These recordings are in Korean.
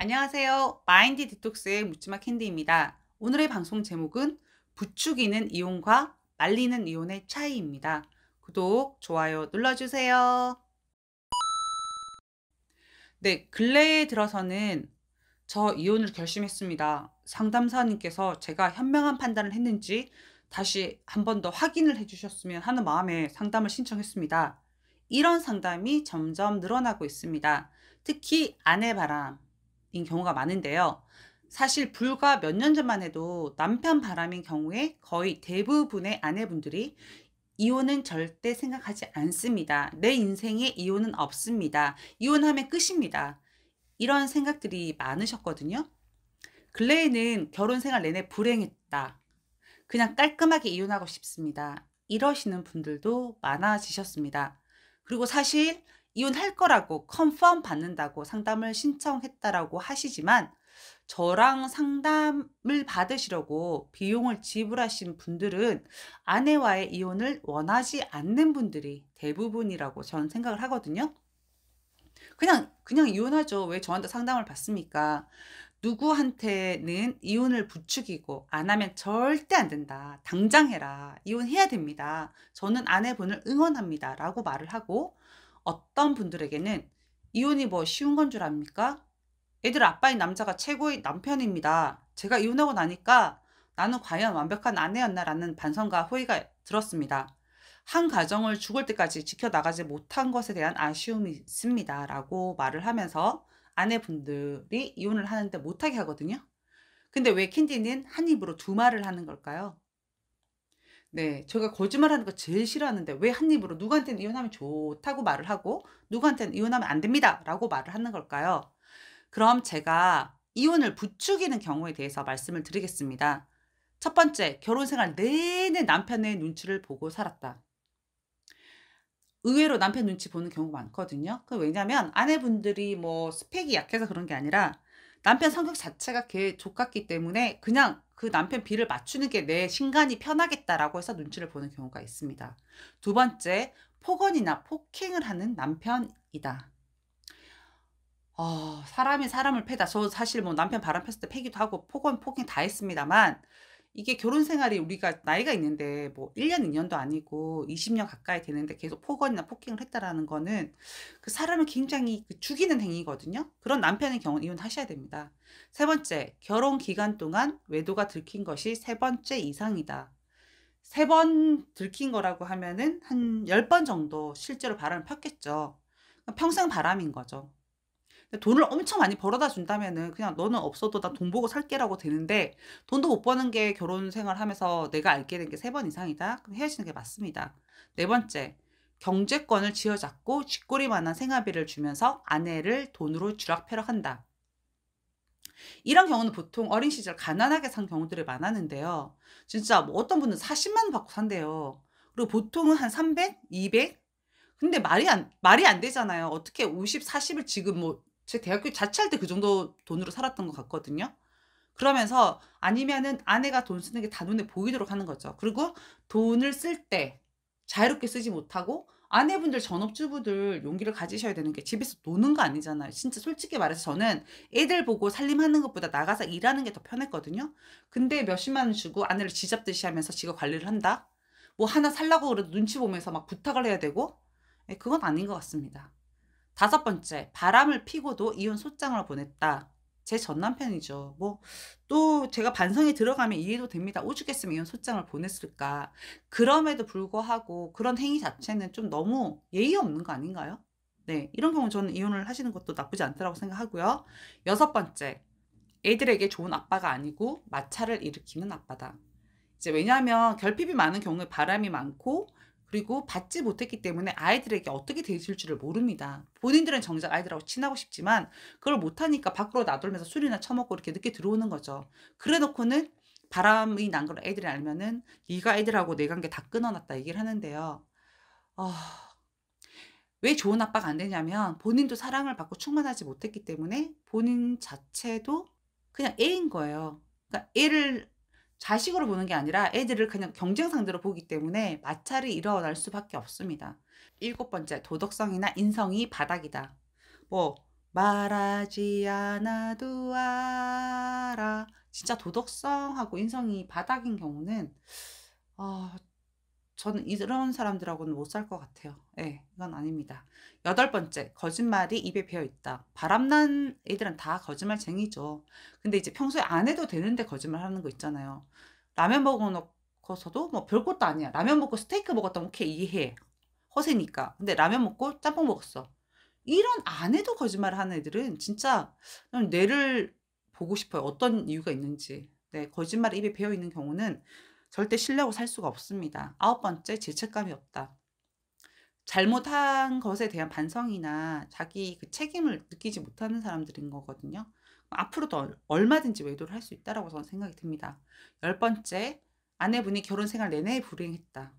안녕하세요. 마인드 디톡스의 묻지마 캔디입니다. 오늘의 방송 제목은 부추기는 이온과 말리는 이온의 차이입니다. 구독, 좋아요 눌러주세요. 네, 근래에 들어서는 저 이혼을 결심했습니다. 상담사님께서 제가 현명한 판단을 했는지 다시 한 번 더 확인을 해주셨으면 하는 마음에 상담을 신청했습니다. 이런 상담이 점점 늘어나고 있습니다. 특히 아내 바람인 경우가 많은데요. 사실 불과 몇 년 전만 해도 남편 바람인 경우에 거의 대부분의 아내분들이 이혼은 절대 생각하지 않습니다. 내 인생에 이혼은 없습니다. 이혼하면 끝입니다. 이런 생각들이 많으셨거든요. 근래에는 결혼 생활 내내 불행했다. 그냥 깔끔하게 이혼하고 싶습니다. 이러시는 분들도 많아지셨습니다. 그리고 사실 이혼할 거라고 컨펌 받는다고 상담을 신청했다라고 하시지만 저랑 상담을 받으시려고 비용을 지불하신 분들은 아내와의 이혼을 원하지 않는 분들이 대부분이라고 저는 생각을 하거든요. 그냥 이혼하죠. 왜 저한테 상담을 받습니까? 누구한테는 이혼을 부추기고 안 하면 절대 안 된다. 당장 해라. 이혼해야 됩니다. 저는 아내분을 응원합니다. 라고 말을 하고 어떤 분들에게는 이혼이 뭐 쉬운 건 줄 압니까? 애들 아빠인 남자가 최고의 남편입니다. 제가 이혼하고 나니까 나는 과연 완벽한 아내였나라는 반성과 후회가 들었습니다. 한 가정을 죽을 때까지 지켜나가지 못한 것에 대한 아쉬움이 있습니다. 라고 말을 하면서 아내분들이 이혼을 하는데 못하게 하거든요. 근데 왜 캔디는 한 입으로 두 말을 하는 걸까요? 네, 제가 거짓말하는 거 제일 싫어하는데 왜 한 입으로 누구한테는 이혼하면 좋다고 말을 하고 누구한테는 이혼하면 안 됩니다. 라고 말을 하는 걸까요? 그럼 제가 이혼을 부추기는 경우에 대해서 말씀을 드리겠습니다. 첫 번째, 결혼 생활 내내 남편의 눈치를 보고 살았다. 의외로 남편 눈치 보는 경우가 많거든요. 왜냐면 아내분들이 뭐 스펙이 약해서 그런 게 아니라 남편 성격 자체가 걔 족같기 때문에 그냥 그 남편 비를 맞추는 게 내 신간이 편하겠다라고 해서 눈치를 보는 경우가 있습니다. 두 번째, 폭언이나 폭행을 하는 남편이다. 사람이 사람을 패다. 저 사실 뭐 남편 바람 폈을 때 패기도 하고 폭언, 폭행 다 했습니다만 이게 결혼 생활이 우리가 나이가 있는데 뭐 1 년, 2 년도 아니고 20년 가까이 되는데 계속 폭언이나 폭행을 했다라는 거는 그 사람을 굉장히 죽이는 행위거든요. 그런 남편의 경우는 이혼하셔야 됩니다. 세 번째, 결혼 기간 동안 외도가 들킨 것이 세 번째 이상이다. 세 번 들킨 거라고 하면은 한 10번 정도 실제로 바람을 폈겠죠. 평생 바람인 거죠. 돈을 엄청 많이 벌어다 준다면은 그냥 "너는 없어도 나 돈 보고 살게."라고 되는데 돈도 못 버는 게 결혼 생활하면서 내가 알게 된 게 3번 이상이다? 그럼 헤어지는 게 맞습니다. 네 번째, 경제권을 쥐어잡고 쥐꼬리만한 생활비를 주면서 아내를 돈으로 쥐락펴락한다. 이런 경우는 보통 어린 시절 가난하게 산 경우들이 많았는데요. 진짜 뭐 어떤 분은 40만 원 받고 산대요. 그리고 보통은 한 300, 200. 근데 말이 안 되잖아요. 어떻게 50, 40을 지금 뭐 제 대학교 자취할 때 그 정도 돈으로 살았던 것 같거든요. 그러면서 아니면은 아내가 돈 쓰는 게 다 눈에 보이도록 하는 거죠. 그리고 돈을 쓸 때 자유롭게 쓰지 못하고 아내분들 전업주부들 용기를 가지셔야 되는 게 집에서 노는 거 아니잖아요. 진짜 솔직히 말해서 저는 애들 보고 살림하는 것보다 나가서 일하는 게 더 편했거든요. 근데 몇십만 원 주고 아내를 쥐잡듯이 하면서 지가 관리를 한다? 뭐 하나 살라고 그래도 눈치 보면서 막 부탁을 해야 되고 예, 그건 아닌 것 같습니다. 다섯 번째, 바람을 피고도 이혼 소장을 보냈다. 제 전 남편이죠. 뭐 또 제가 반성이 들어가면 이해도 됩니다. 오죽했으면 이혼 소장을 보냈을까. 그럼에도 불구하고 그런 행위 자체는 좀 너무 예의 없는 거 아닌가요? 네. 이런 경우 저는 이혼을 하시는 것도 나쁘지 않다고 생각하고요. 여섯 번째, 애들에게 좋은 아빠가 아니고 마찰을 일으키는 아빠다. 이제 왜냐하면 결핍이 많은 경우에 바람이 많고 그리고 받지 못했기 때문에 아이들에게 어떻게 대해줄 줄을 모릅니다. 본인들은 정작 아이들하고 친하고 싶지만 그걸 못하니까 밖으로 나돌면서 술이나 처먹고 이렇게 늦게 들어오는 거죠. 그래 놓고는 바람이 난 걸 애들이 알면은 "네가 애들하고 내 관계 다 끊어 놨다." 얘기를 하는데요. 아 왜 좋은 아빠가 안 되냐면 본인도 사랑을 받고 충만하지 못했기 때문에 본인 자체도 그냥 애인 거예요. 그러니까 애를 자식으로 보는 게 아니라 애들을 그냥 경쟁 상대로 보기 때문에 마찰이 일어날 수밖에 없습니다. 일곱 번째, 도덕성이나 인성이 바닥이다. 뭐 말하지 않아도 알아. 진짜 도덕성하고 인성이 바닥인 경우는 어 저는 이런 사람들하고는 못 살 것 같아요. 예. 이건 아닙니다. 여덟 번째, 거짓말이 입에 배어 있다. 바람난 애들은 다 거짓말쟁이죠. 근데 이제 평소에 안 해도 되는데 거짓말하는 거 있잖아요. 라면 먹어 놓고서도 뭐 별것도 아니야. 라면 먹고 스테이크 먹었다면 오케이 이해해. 허세니까. 근데 라면 먹고 짬뽕 먹었어. 이런 안 해도 거짓말을 하는 애들은 진짜 뇌를 보고 싶어요. 어떤 이유가 있는지. 네, 거짓말이 입에 배어 있는 경우는 절대 신뢰하고 살 수가 없습니다. 아홉 번째, 죄책감이 없다. 잘못한 것에 대한 반성이나 자기 그 책임을 느끼지 못하는 사람들인 거거든요. 앞으로도 얼마든지 외도를 할 수 있다라고 저는 생각이 듭니다. 열 번째, 아내분이 결혼 생활 내내 불행했다.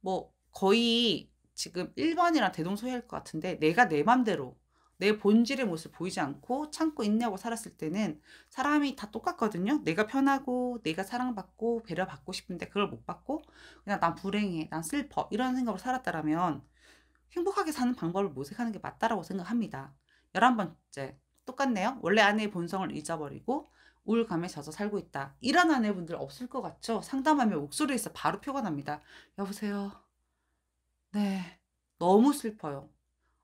뭐 거의 지금 1 번이랑 대동소이할 것 같은데, 내가 내 맘대로 내 본질의 모습을 보이지 않고 참고 인내하고 살았을 때는 사람이 다 똑같거든요. 내가 편하고 내가 사랑받고 배려받고 싶은데 그걸 못 받고 그냥 '난 불행해. 난 슬퍼.' 이런 생각으로 살았다라면 행복하게 사는 방법을 모색하는 게 맞다라고 생각합니다. 11 번째, 똑같네요. 원래 아내의 본성을 잊어버리고 우울감에 젖어 살고 있다. 이런 아내분들 없을 것 같죠? 상담하면 목소리에서 바로 표가 납니다. "여보세요." 네. 너무 슬퍼요.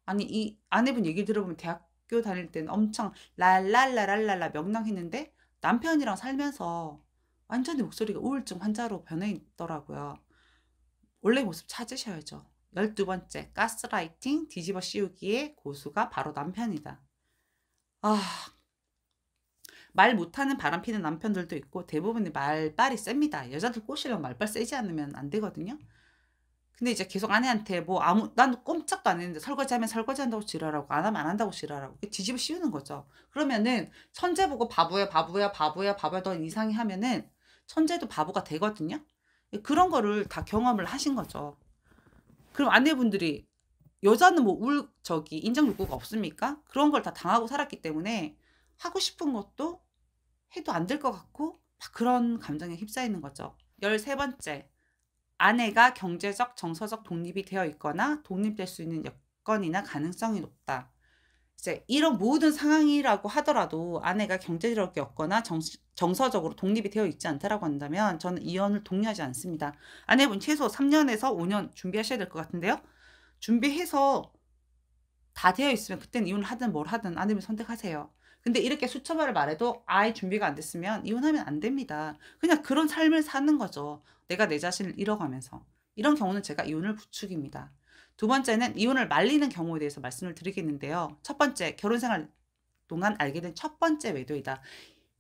아니 이 아내분 얘기 들어보면 대학교 다닐 때는 엄청 랄랄라랄랄라 명랑했는데 남편이랑 살면서 완전히 목소리가 우울증 환자로 변해 있더라고요. 원래 모습 찾으셔야죠. 12 번째, 가스라이팅 뒤집어 씌우기의 고수가 바로 남편이다. 아, 말 못하는 바람피는 남편들도 있고 대부분이 말빨이 셉니다. 여자들 꼬시려면 말빨 세지 않으면 안 되거든요. 근데 이제 계속 아내한테 뭐 난 꼼짝도 안 했는데 설거지하면 설거지한다고 지랄하고 안 하면 안 한다고 지랄하고 이렇게 뒤집어 씌우는 거죠. 그러면은 천재 보고 "바보야, 바보야, 바보야, 바보야. 넌 이상해." 하면은 천재도 바보가 되거든요. 예, 그런 거를 다 경험을 하신 거죠. 그럼 아내분들이 여자는 뭐 인정 욕구가 없습니까? 그런 걸 다 당하고 살았기 때문에 하고 싶은 것도 해도 안 될 것 같고 막 그런 감정에 휩싸이는 거죠. 13 번째. 아내가 경제적, 정서적 독립이 되어 있거나 독립될 수 있는 여건이나 가능성이 높다. 이제 이런 모든 상황이라고 하더라도 아내가 경제력이 없거나 정서적으로 독립이 되어 있지 않다라고 한다면 저는 이혼을 독려하지 않습니다. 아내분 최소 3년에서 5년 준비하셔야 될 것 같은데요. 준비해서 다 되어 있으면 그때는 이혼을 하든 뭘 하든 아내분 선택하세요. 근데 이렇게 수천 번을 말해도 아예 준비가 안 됐으면 이혼하면 안 됩니다. 그냥 그런 삶을 사는 거죠. 내가 내 자신을 잃어가면서. 이런 경우는 제가 이혼을 부추깁니다. 두 번째는 이혼을 말리는 경우에 대해서 말씀을 드리겠는데요. 첫 번째, 결혼 생활 동안 알게 된 첫 번째 외도이다.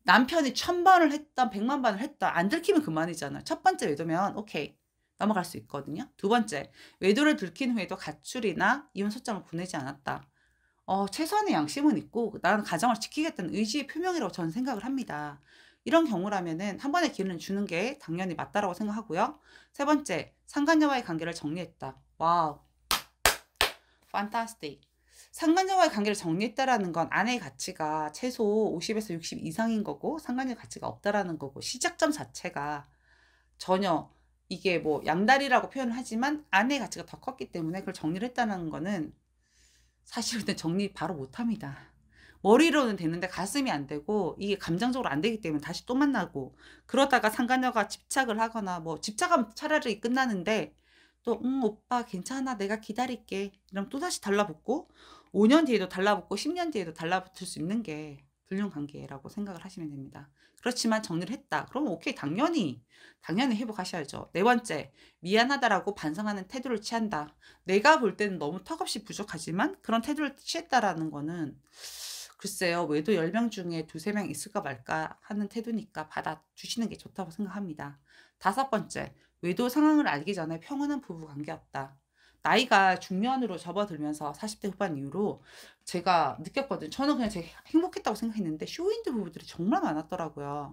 남편이 1000번을 했던 100만 번을 했던 안 들키면 그만이잖아요. 첫 번째 외도면 오케이. 넘어갈 수 있거든요. 두 번째, 외도를 들킨 후에도 가출이나 이혼 소장을 보내지 않았다. 최소한의 양심은 있고 나는 가정을 지키겠다는 의지의 표명이라고 저는 생각을 합니다. 이런 경우라면은 한 번의 기회는 주는 게 당연히 맞다라고 생각하고요. 세 번째, 상간녀와의 관계를 정리했다. 와우, 판타스틱. 상간녀와의 관계를 정리했다라는 건 아내의 가치가 최소 50에서 60 이상인 거고 상간녀의 가치가 없다라는 거고 시작점 자체가 전혀 이게 뭐 양다리라고 표현을 하지만 아내의 가치가 더 컸기 때문에 그걸 정리를 했다는 거는 사실 근데 정리 바로 못 합니다. 머리로는 되는데 가슴이 안 되고 이게 감정적으로 안 되기 때문에 다시 또 만나고 그러다가 상간녀가 집착을 하거나 뭐 집착하면 차라리 끝나는데 또 오빠 괜찮아. 내가 기다릴게." 이러면 또다시 달라붙고 5년 뒤에도 달라붙고 10년 뒤에도 달라붙을 수 있는 게 불륜 관계라고 생각을 하시면 됩니다. 그렇지만 정리를 했다. 그러면 오케이. 당연히 회복하셔야죠. 네 번째, 미안하다라고 반성하는 태도를 취한다. 내가 볼 때는 너무 턱없이 부족하지만 그런 태도를 취했다라는 거는 글쎄요. 외도 10명 중에 두세 명 있을까 말까 하는 태도니까 받아주시는 게 좋다고 생각합니다. 다섯 번째, 외도 상황을 알기 전에 평온한 부부 관계였다. 나이가 중년으로 접어들면서 40대 후반 이후로 제가 느꼈거든요. 저는 그냥 제가 행복했다고 생각했는데 쇼윈드 부부들이 정말 많았더라고요.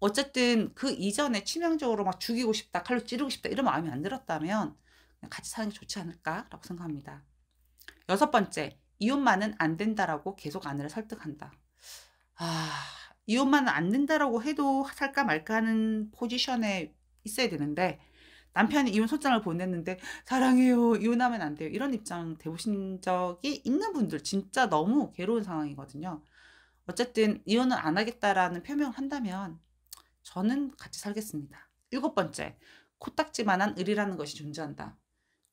어쨌든 그 이전에 치명적으로 막 죽이고 싶다, 칼로 찌르고 싶다 이런 마음이 안 들었다면 그냥 같이 사는 게 좋지 않을까라고 생각합니다. 여섯 번째, 이혼만은 안 된다라고 계속 아내를 설득한다. 아, 이혼만은 안 된다라고 해도 살까 말까 하는 포지션에 있어야 되는데 남편이 이혼 소장을 보냈는데 "사랑해요. 이혼하면 안 돼요." 이런 입장 대보신 적이 있는 분들 진짜 너무 괴로운 상황이거든요. 어쨌든 "이혼은 안 하겠다."라는 표명을 한다면 저는 같이 살겠습니다. 일곱 번째, 코딱지만한 의리라는 것이 존재한다.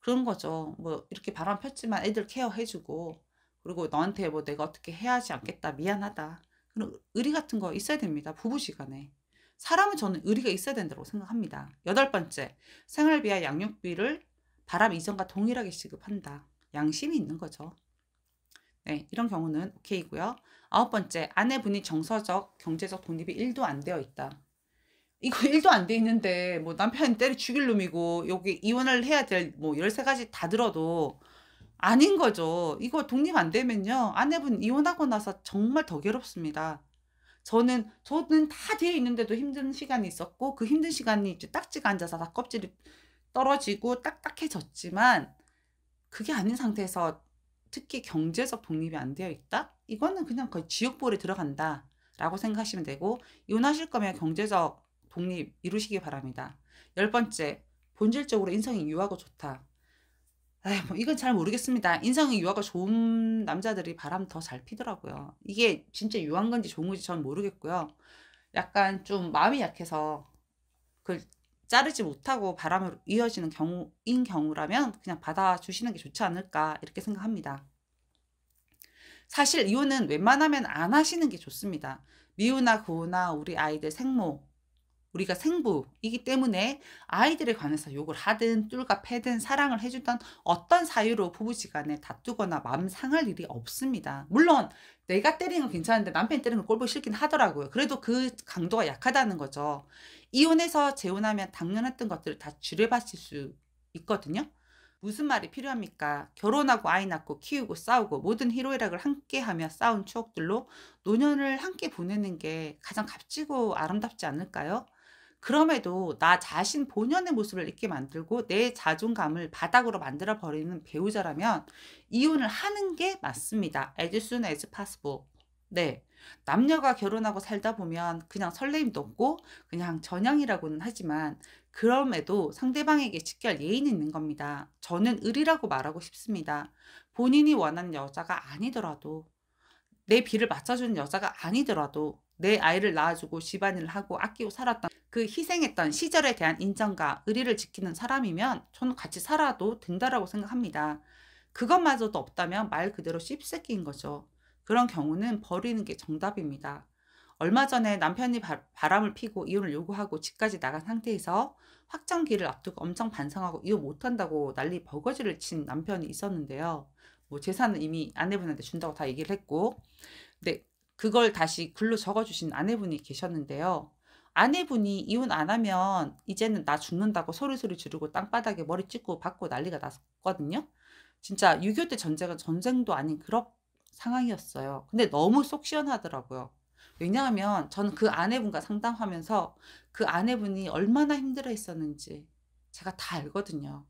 그런 거죠. 뭐 이렇게 바람 폈지만 애들 케어해 주고, 그리고 너한테 뭐 "내가 어떻게 해야 하지 않겠다. 미안하다." 그런 의리 같은 거 있어야 됩니다, 부부 시간에. 사람은 저는 의리가 있어야 된다고 생각합니다. 여덟 번째, 생활비와 양육비를 바람 이전과 동일하게 지급한다. 양심이 있는 거죠. 네, 이런 경우는 오케이고요. 아홉 번째, 아내분이 정서적, 경제적 독립이 1도 안 되어 있다. 이거 1도 안 돼 있는데 뭐 남편이 때려 죽일 놈이고 여기 이혼을 해야 될 뭐 13 가지 다 들어도 아닌 거죠. 이거 독립 안 되면요, 아내분 이혼하고 나서 정말 더 괴롭습니다. 저는 다 되어 있는데도 힘든 시간이 있었고, 그 힘든 시간이 이제 딱지가 앉아서 다 껍질이 떨어지고 딱딱해졌지만, 그게 아닌 상태에서 특히 경제적 독립이 안 되어 있다? 이거는 그냥 거의 지옥불에 들어간다라고 생각하시면 되고, 이혼하실 거면 경제적 독립 이루시기 바랍니다. 열 번째, 본질적으로 인성이 유하고 좋다. 에이, 뭐 이건 잘 모르겠습니다. 인성이 유하고 좋은 남자들이 바람 더 잘 피더라고요. 이게 진짜 유한 건지 좋은 건지 전 모르겠고요. 약간 좀 마음이 약해서 그걸 자르지 못하고 바람으로 이어지는 경우라면 그냥 받아주시는 게 좋지 않을까 이렇게 생각합니다. 사실 이혼은 웬만하면 안 하시는 게 좋습니다. 미우나 고우나 우리 아이들 생모, 우리가 생부이기 때문에 아이들에 관해서 욕을 하든 뚫과 패든 사랑을 해주던 어떤 사유로 부부지간에 다투거나 마음 상할 일이 없습니다. 물론 내가 때리는 건 괜찮은데 남편이 때리는 건 꼴보기 싫긴 하더라고요. 그래도 그 강도가 약하다는 거죠. 이혼해서 재혼하면 당연했던 것들을 다 지뢰받을 수 있거든요. 무슨 말이 필요합니까? 결혼하고 아이 낳고 키우고 싸우고 모든 희로애락을 함께하며 쌓은 추억들로 노년을 함께 보내는 게 가장 값지고 아름답지 않을까요? 그럼에도 나 자신 본연의 모습을 잊게 만들고 내 자존감을 바닥으로 만들어 버리는 배우자라면 이혼을 하는 게 맞습니다. As soon as possible. 네. 남녀가 결혼하고 살다 보면 그냥 설레임도 없고 그냥 전향이라고는 하지만, 그럼에도 상대방에게 지켜야 예의는 있는 겁니다. 저는 의리라고 말하고 싶습니다. 본인이 원하는 여자가 아니더라도, 내 비를 맞춰주는 여자가 아니더라도 내 아이를 낳아주고 집안일을 하고 아끼고 살았던 그 희생했던 시절에 대한 인정과 의리를 지키는 사람이면 저는 같이 살아도 된다라고 생각합니다. 그것마저도 없다면 말 그대로 씹새끼인 거죠. 그런 경우는 버리는 게 정답입니다. 얼마 전에 남편이 바람을 피고 이혼을 요구하고 집까지 나간 상태에서 확정기를 앞두고 엄청 반성하고 이혼 못한다고 난리 버거지를 친 남편이 있었는데요. 뭐 재산은 이미 아내분한테 준다고 다 얘기를 했고, 근데 그걸 다시 글로 적어주신 아내분이 계셨는데요. 아내분이 이혼 안 하면 이제는 나 죽는다고 소리소리 지르고 땅바닥에 머리 찍고 받고 난리가 났거든요. 진짜 6.25 때 전쟁은 전쟁도 아닌 그런 상황이었어요. 근데 너무 속 시원하더라고요. 왜냐하면 저는 그 아내분과 상담하면서 그 아내분이 얼마나 힘들어 했었는지 제가 다 알거든요.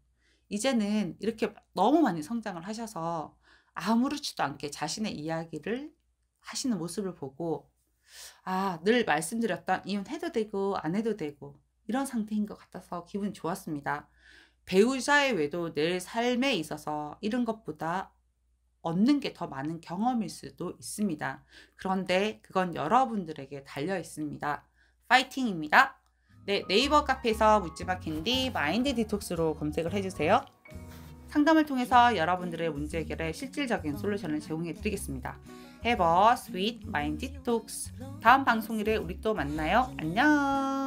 이제는 이렇게 너무 많이 성장을 하셔서 아무렇지도 않게 자신의 이야기를 하시는 모습을 보고, 아, 늘 말씀드렸던 이혼해도 되고 안 해도 되고 이런 상태인 것 같아서 기분이 좋았습니다. 배우자의 외도 내 삶에 있어서 잃은 것보다 얻는 게 더 많은 경험일 수도 있습니다. 그런데 그건 여러분들에게 달려 있습니다. 파이팅입니다. 네, 네이버 카페에서 묻지마 캔디 마인드 디톡스로 검색을 해주세요. 상담을 통해서 여러분들의 문제 해결에 실질적인 솔루션을 제공해 드리겠습니다. Have a sweet mind detox. 다음 방송일에 우리 또 만나요. 안녕.